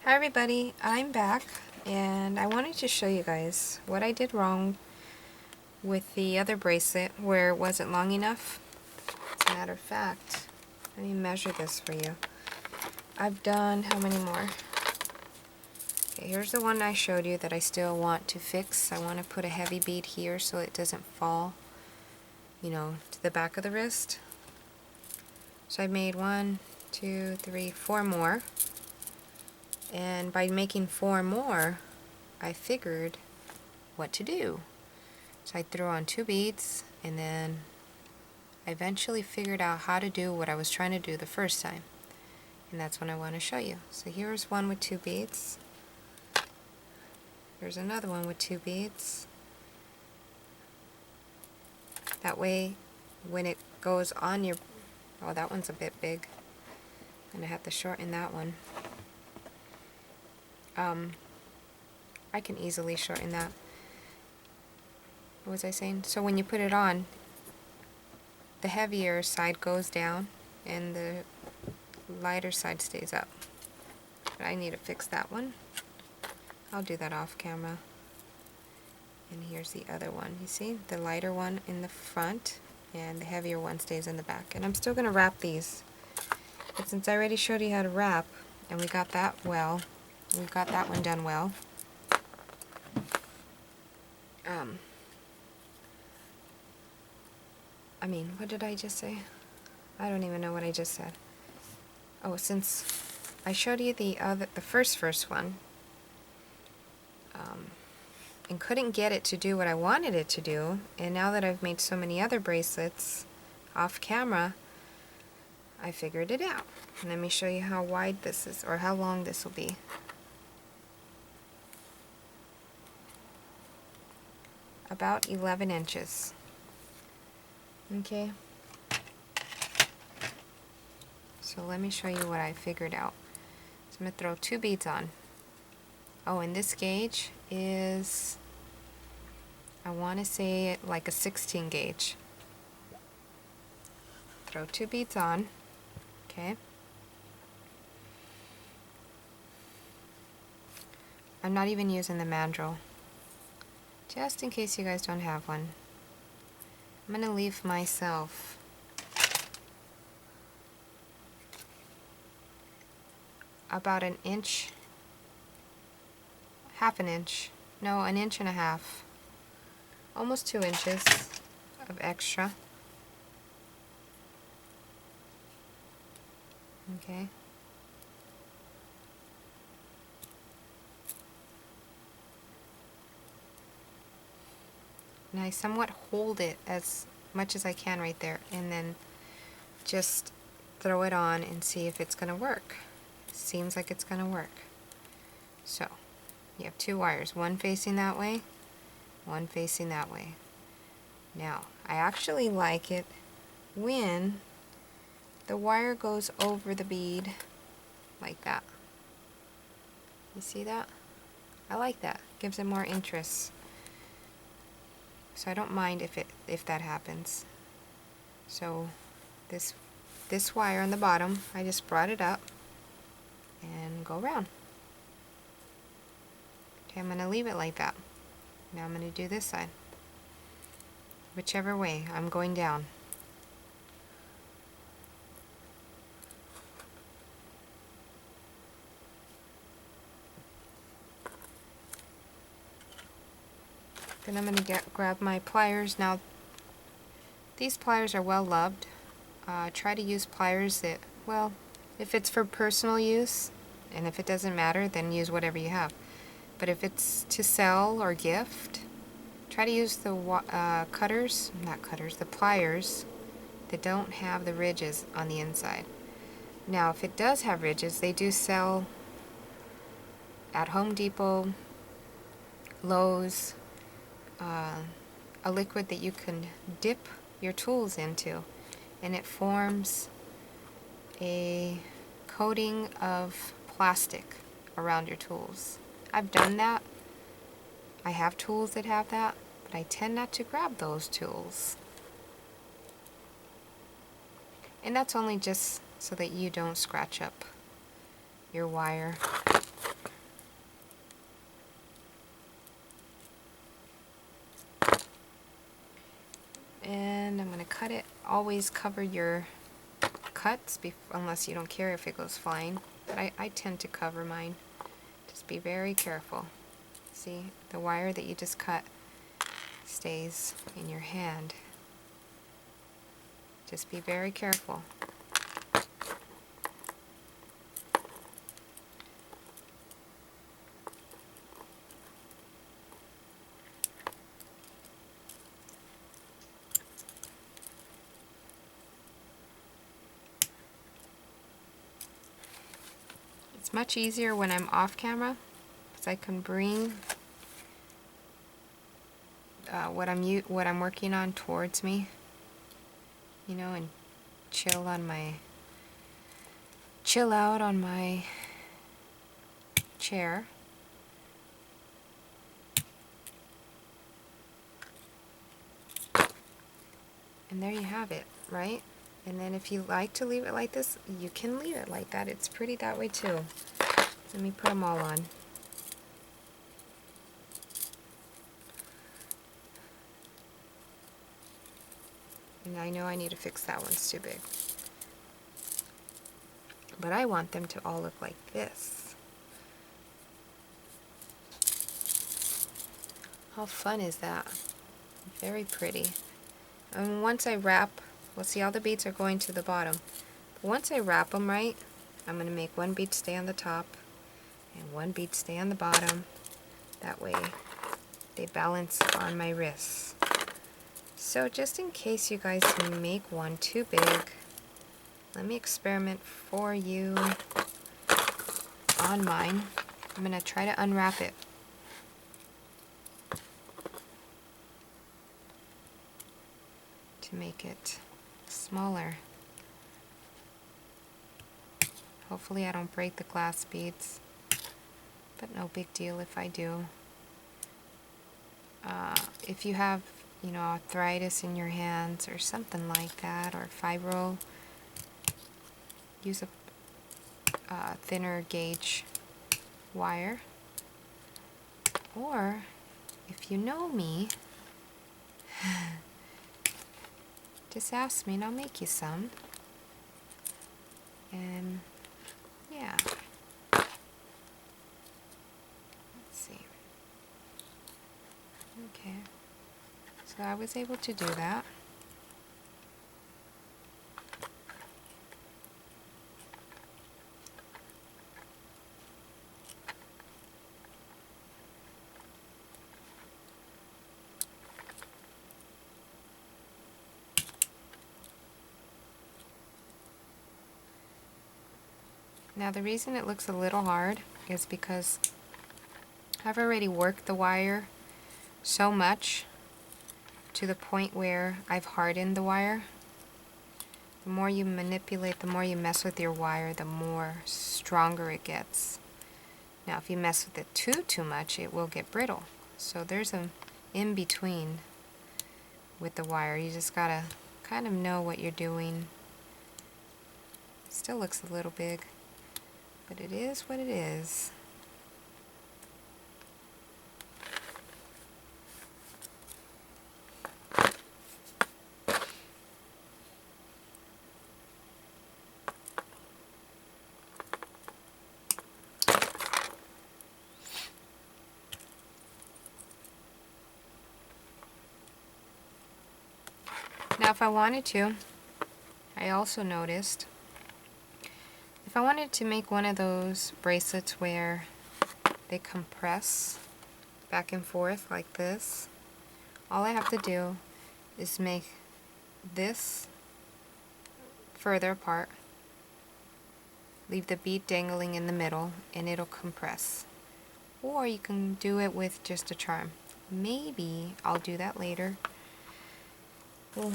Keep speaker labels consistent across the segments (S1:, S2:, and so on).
S1: Hi everybody, I'm back and I wanted to show you guys what I did wrong with the other bracelet where it wasn't long enough. As a matter of fact, let me measure this for you. I've done how many more? Okay, here's the one I showed you that I still want to fix. I want to put a heavy bead here so it doesn't fall, to the back of the wrist. So I made 1, 2, 3, 4 more. And by making 4 more, I figured what to do. So I threw on 2 beads, and then I eventually figured out how to do what I was trying to do the first time. And that's what I want to show you. So here's one with 2 beads. Here's another one with 2 beads. That way, when it goes on your... Oh, that one's a bit big. I'm going to have to shorten that one. I can easily shorten that. What was I saying? So when you put it on, the heavier side goes down and the lighter side stays up. But I need to fix that one. I'll do that off camera. And here's the other one. You see? The lighter one in the front and the heavier one stays in the back. And I'm still going to wrap these. But since I already showed you how to wrap, and we got that well, we got that one done well. What did I just say? I don't even know what I just said. Oh, since I showed you the first one, and couldn't get it to do what I wanted it to do, and now that I've made so many other bracelets off camera, I figured it out. And let me show you how wide this is, or how long this will be. About 11 inches. Okay. So let me show you what I figured out. So I'm going to throw 2 beads on. Oh, and this gauge is, I want to say like a 16 gauge. Throw 2 beads on. Okay. I'm not even using the mandrel, just in case you guys don't have one. I'm going to leave myself about an inch, half an inch, no, an inch and a half, almost 2 inches of extra. Okay. And I somewhat hold it as much as I can right there, and then just throw it on and see if it's going to work. Seems like it's going to work. So, you have 2 wires, one facing that way, one facing that way. Now, I actually like it when the wire goes over the bead like that. You see that? I like that. Gives it more interest. So I don't mind if that happens. So this wire on the bottom, I just brought it up and go around. Okay, I'm going to leave it like that. Now I'm going to do this side. Whichever way, I'm going down. Then I'm going to grab my pliers. Now, these pliers are well loved. Try to use pliers that, well, if it's for personal use, and if it doesn't matter, then use whatever you have. But if it's to sell or gift, try to use the the pliers that don't have the ridges on the inside. Now, if it does have ridges, they do sell at Home Depot, Lowe's, a liquid that you can dip your tools into, and it forms a coating of plastic around your tools. I've done that. I have tools that have that, but I tend not to grab those tools. And that's only just so that you don't scratch up your wire. and I'm going to cut it. Always cover your cuts unless you don't care if it goes flying. But I tend to cover mine. Just be very careful. See, the wire that you just cut stays in your hand. Just be very careful. It's much easier when I'm off camera because I can bring what I'm working on towards me, you know, and chill out on my chair. And there you have it, right? And then if you like to leave it like this, you can leave it like that. It's pretty that way too. Let me put them all on. And I know I need to fix that one, it's too big. But I want them to all look like this. How fun is that? Very pretty. And once I wrap, well, see, all the beads are going to the bottom. But once I wrap them right, I'm going to make one bead stay on the top and one bead stay on the bottom. That way they balance on my wrists. So just in case you guys make one too big, let me experiment for you on mine. I'm going to try to unwrap it. To make it smaller. Hopefully I don't break the glass beads, but no big deal if I do. If you have, you know, arthritis in your hands or something like that, or fibro, use a thinner gauge wire. Or if you know me, just ask me and I'll make you some. And yeah. Let's see. Okay. So I was able to do that. Now the reason it looks a little hard is because I've already worked the wire so much to the point where I've hardened the wire. The more you manipulate, the more you mess with your wire, the more stronger it gets. Now if you mess with it too much, it will get brittle. So there's an in-between with the wire. You just gotta kind of know what you're doing. Still looks a little big, but it is what it is. Now if I wanted to, I also noticed, if I wanted to make one of those bracelets where they compress back and forth like this, all I have to do is make this further apart, leave the bead dangling in the middle, and it'll compress. Or you can do it with just a charm. Maybe I'll do that later. Well,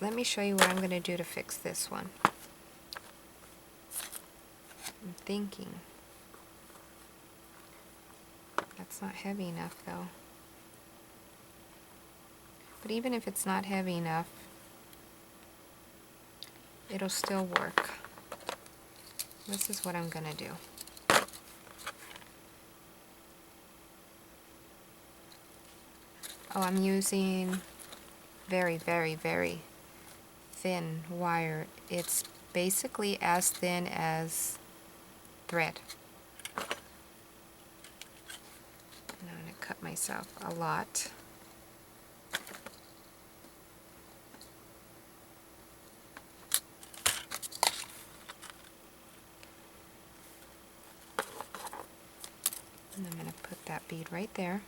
S1: let me show you what I'm going to do to fix this one. I'm thinking. That's not heavy enough though. But even if it's not heavy enough, it'll still work. This is what I'm going to do. Oh, I'm using very, very, very thin wire. It's basically as thin as thread. And I'm going to cut myself a lot. And I'm going to put that bead right there.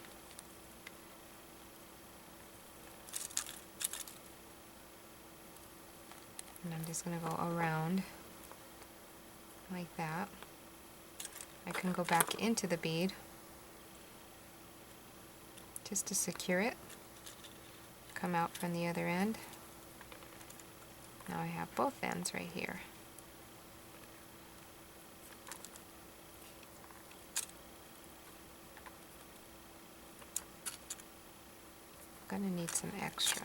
S1: And I'm just going to go around like that. I can go back into the bead just to secure it. Come out from the other end. Now I have both ends right here. I'm gonna need some extra.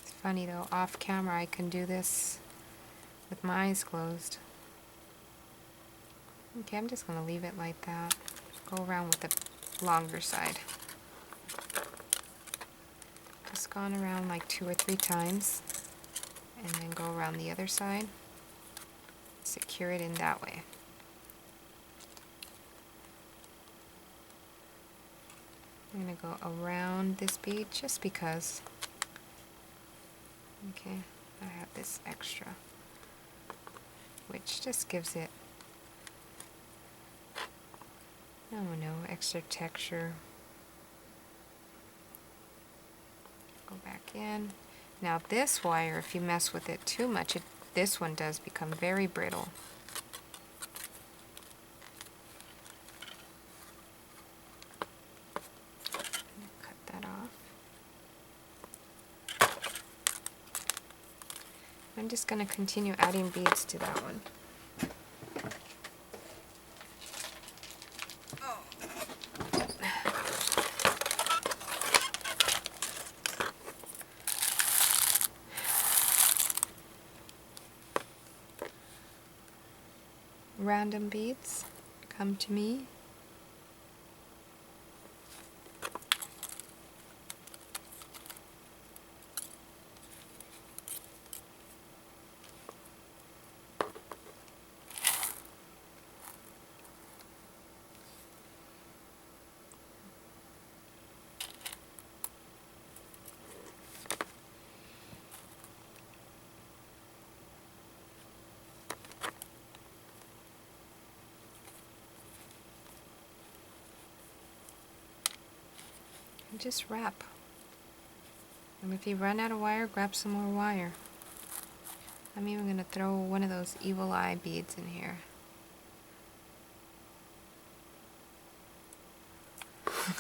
S1: It's funny though, off camera I can do this with my eyes closed. Okay, I'm just gonna leave it like that. Go around with the longer side. Just gone around like 2 or 3 times, and then go around the other side. Secure it in that way. I'm going to go around this bead just because. Okay, I have this extra, which just gives it, I don't know, extra texture. Go back in. Now this wire, if you mess with it too much, this one does become very brittle. Cut that off. I'm just going to continue adding beads to that one. Random beads come to me. Just wrap. And if you run out of wire, grab some more wire. I'm even going to throw one of those evil eye beads in here.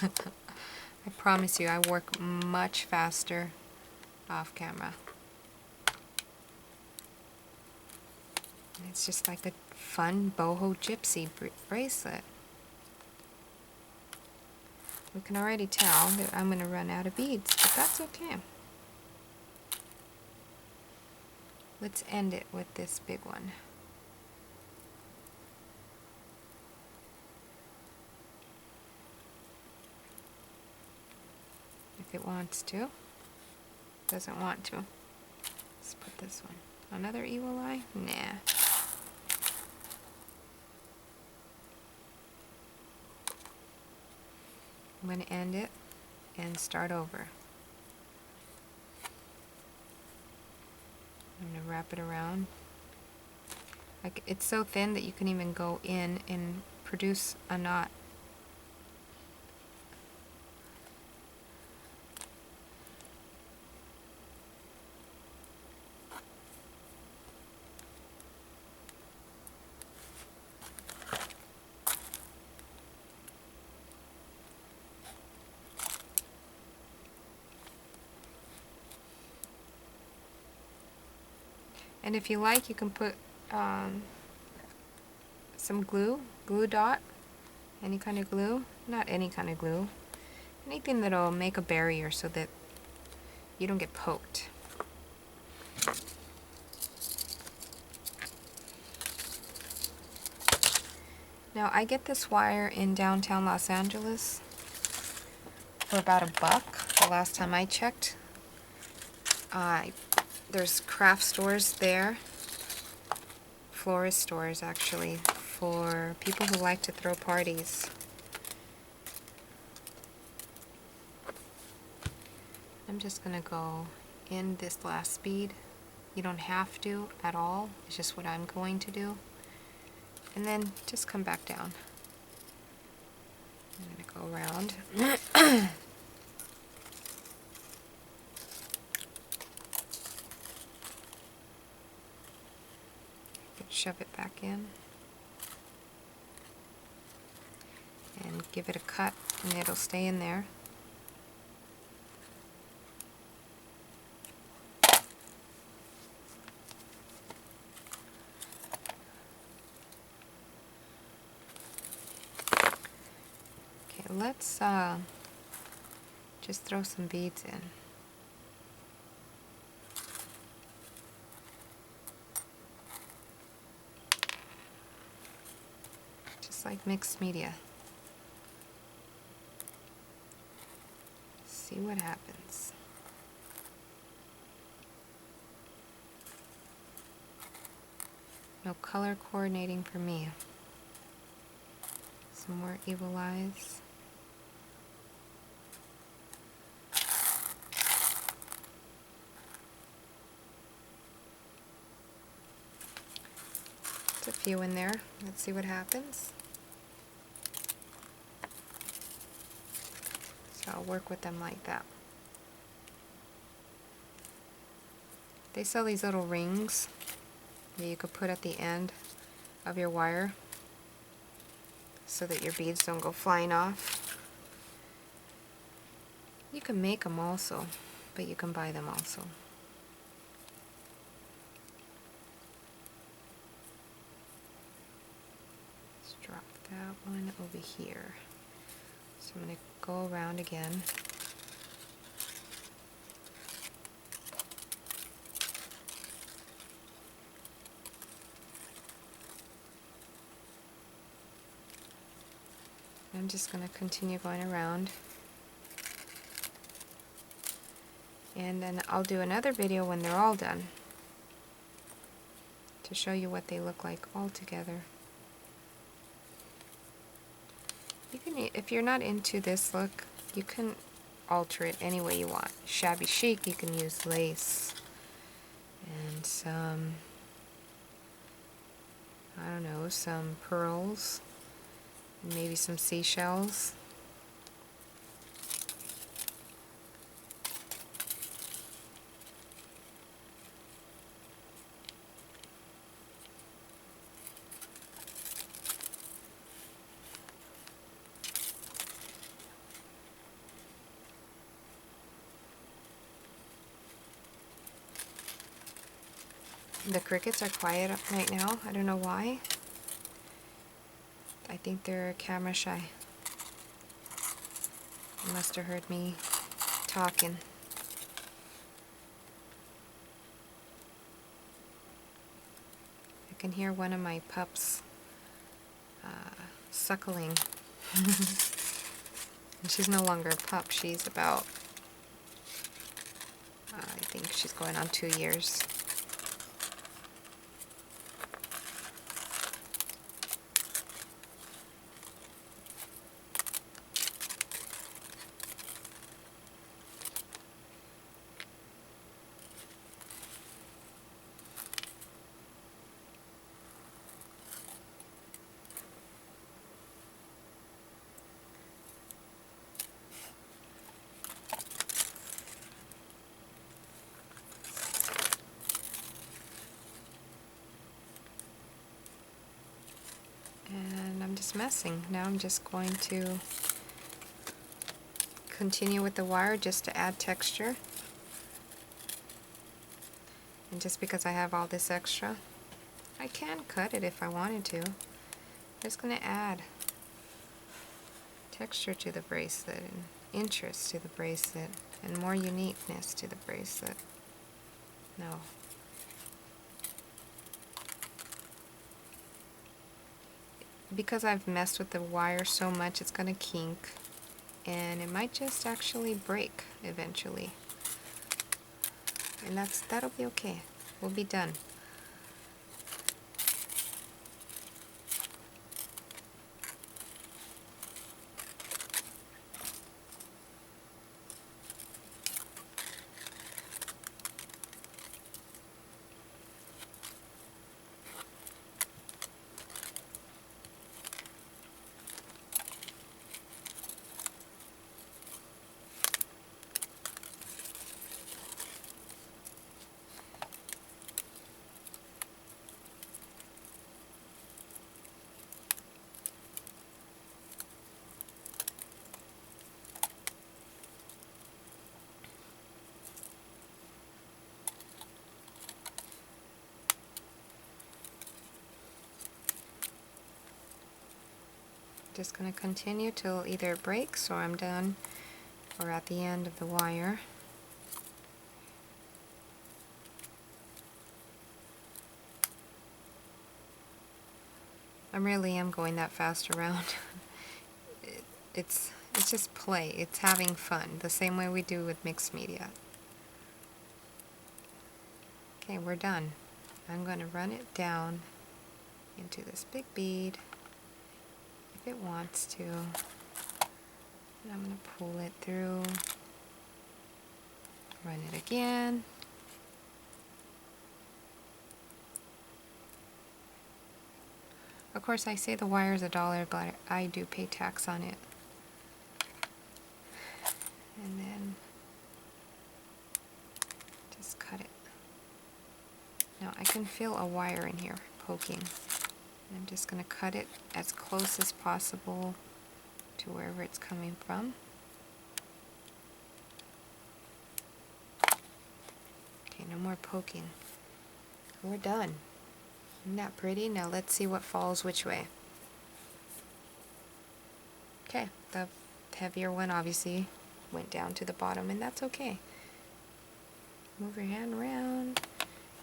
S1: I promise you, I work much faster off camera. And it's just like a fun boho gypsy bracelet. We can already tell that I'm going to run out of beads, but that's okay. Let's end it with this big one. If it wants to. Doesn't want to. Let's put this one. Another evil eye? Nah. I'm going to end it and start over. I'm going to wrap it around. Like, it's so thin that you can even go in and produce a knot. And if you like, you can put some glue dot, any kind of glue, not any kind of glue, anything that'll make a barrier so that you don't get poked. Now I get this wire in downtown Los Angeles for about $1 the last time I checked. There's craft stores there, florist stores actually, for people who like to throw parties. I'm just going to go in this last bead. You don't have to at all, it's just what I'm going to do. And then just come back down. I'm going to go around. Shove it back in. And give it a cut and it'll stay in there. Let's just throw some beads in. Just like mixed media. See what happens. No color coordinating for me. Some more evil eyes. A few in there. Let's see what happens. So I'll work with them like that. They sell these little rings that you could put at the end of your wire so that your beads don't go flying off. You can make them also, but you can buy them also. Drop that one over here. So I'm going to go around again. I'm just going to continue going around. And then I'll do another video when they're all done to show you what they look like all together. You can, if you're not into this look, you can alter it any way you want. Shabby chic, you can use lace and some, I don't know, some pearls, maybe some seashells. The crickets are quiet right now. I don't know why. I think they're camera shy. They must have heard me talking. I can hear one of my pups suckling. And she's no longer a pup. She's about, I think she's going on 2 years. And I'm just messing. Now I'm just going to continue with the wire just to add texture. And just because I have all this extra, I can cut it if I wanted to. I'm just going to add texture to the bracelet and interest to the bracelet and more uniqueness to the bracelet. No. because I've messed with the wire so much, it's gonna kink, and it might just actually break eventually. And that'll be okay. We'll be done. Just going to continue till either it breaks or I'm done or at the end of the wire. I really am going that fast around. It's just play. It's having fun, the same way we do with mixed media. Okay, we're done. I'm going to run it down into this big bead if it wants to. And I'm going to pull it through, run it again. Of course, I say the wire is $1, but I do pay tax on it. And then just cut it. Now I can feel a wire in here poking. I'm just going to cut it as close as possible to wherever it's coming from. Okay, no more poking. We're done. Isn't that pretty? Now let's see what falls which way. Okay, the heavier one obviously went down to the bottom, and that's okay. Move your hand around,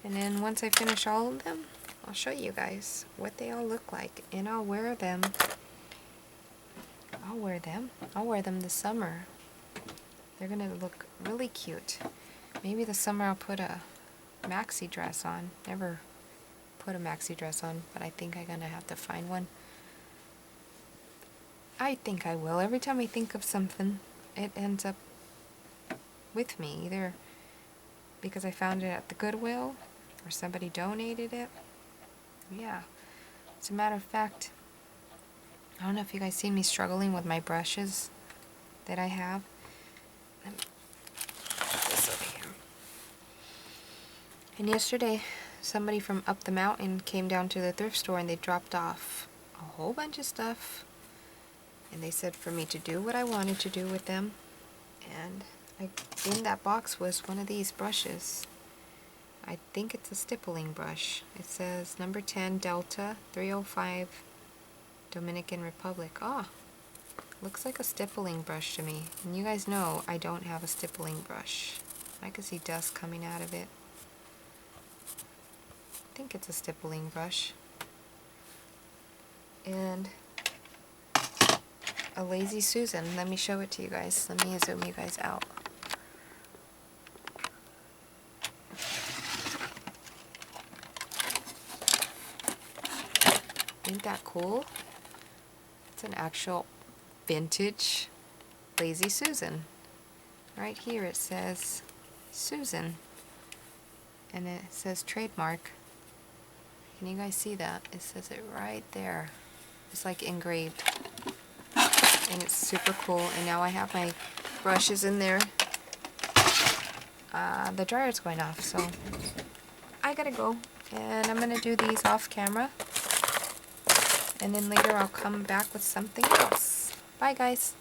S1: and then once I finish all of them, I'll show you guys what they all look like, and I'll wear them. I'll wear them this summer. They're gonna look really cute. Maybe this summer I'll put a maxi dress on. Never put a maxi dress on, but I think I'm gonna have to find one. I think I will. Every time I think of something, it ends up with me, either because I found it at the Goodwill or somebody donated it. Yeah. As a matter of fact, I don't know if you guys see me struggling with my brushes that I have. Let me put this over here. And yesterday, somebody from up the mountain came down to the thrift store and they dropped off a whole bunch of stuff. And they said for me to do what I wanted to do with them. And in that box was one of these brushes. I think it's a stippling brush. It says number 10 Delta 305 Dominican Republic. Ah, looks like a stippling brush to me. And you guys know I don't have a stippling brush. I can see dust coming out of it. I think it's a stippling brush. And a Lazy Susan. Let me show it to you guys. Let me zoom you guys out. Ain't that cool? It's an actual vintage Lazy Susan. Right here it says Susan. And it says trademark. Can you guys see that? It says it right there. It's like engraved. And it's super cool. And now I have my brushes in there. The dryer's going off, so I gotta go. And I'm gonna do these off camera. And then later I'll come back with something else. Bye guys.